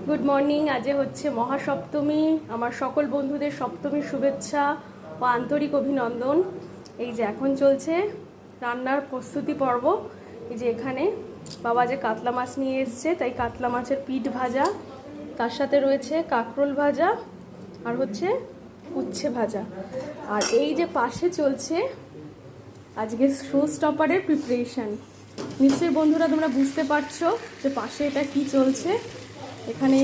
Good morning. আজকে হচ্ছে মহাসপ্তমী। আমার সকল বন্ধুদের সপ্তমীর শুভেচ্ছা ও আন্তরিক অভিনন্দন। এই যে এখন চলছে রান্নার প্রস্তুতি পর্ব। এই যে এখানে বাবা যে কাতলা মাছ নিয়ে এসছে, তাই কাতলা মাছের পিঠ ভাজা, তার সাথে রয়েছে কাঁকরোল ভাজা আর হচ্ছে উচ্ছে ভাজা। আর এই যে পাশে চলছে আজকে শো স্টপারের প্রিপারেশান। নিশ্চয়ই বন্ধুরা তোমরা বুঝতে পারছো যে পাশে এটা কি চলছে। এখানে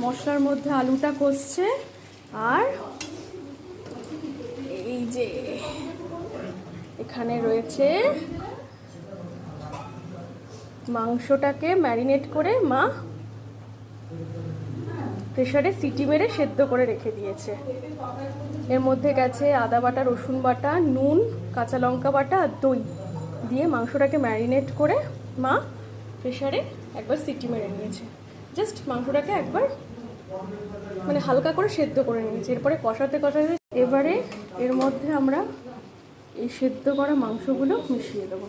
মশলার মধ্যে আলুটা কষছে আর এই যে এখানে রয়েছে মাংসটাকে ম্যারিনেট করে মা প্রেসারে সিটি মেরে সেদ্ধ করে রেখে দিয়েছে। এর মধ্যে গেছে আদা বাটা, রসুন বাটা, নুন, কাঁচা লঙ্কা বাটা আর দই দিয়ে মাংসটাকে ম্যারিনেট করে মা প্রেসারে একবার সিটি মেরে নিয়েছে। জাস্ট মাংসটাকে একবার মানে হালকা করে সেদ্ধ করে নিয়েছি। এরপরে কষাতে কষাতে এবারে এর মধ্যে আমরা এই সেদ্ধ করা মাংসগুলো মিশিয়ে দেবো।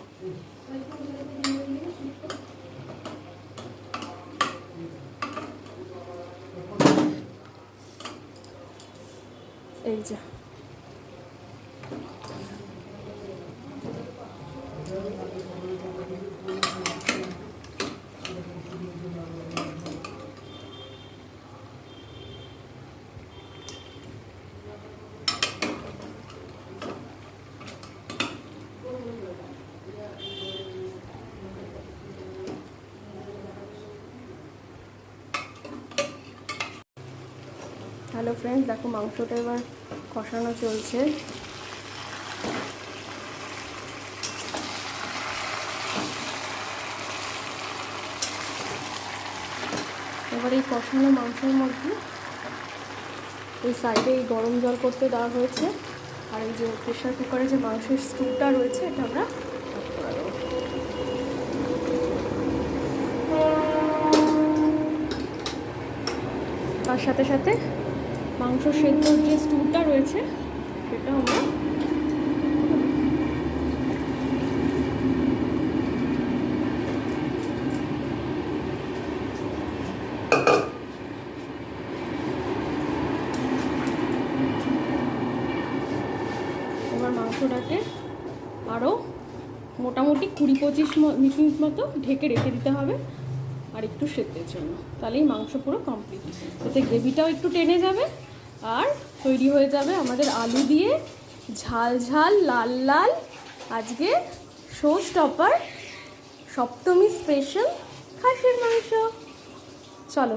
এই যে হ্যালো ফ্রেন্ডস, দেখো মাংসটা এবার কষানো চলছে। এবার এই কষানো মাংসের মধ্যে এই সাইডে এই গরম জল করতে দেওয়া হয়েছে, আর এই যে প্রেশার কুকারে যে মাংসের স্টুটা রয়েছে এটা আমরা অ্যাড করে দেবো। তার সাথে সাথে মাংস সেদ্ধর যে স্টুটা রয়েছে সেটা আমরা এবার মাংসটাকে আরও মোটামুটি 20-25 মিনিট মতো ঢেকে রেখে দিতে হবে আর একটু সেদ্ধের জন্য। তাহলেই মাংস পুরো কমপ্লিট। এতে গ্রেভিটাও একটু টেনে যাবে আর তৈরি হয়ে যাবে আমাদের আলু দিয়ে ঝাল ঝাল লাল লাল আজকে শো স্টপার সপ্তমী স্পেশাল খাসির মাংস। চলো।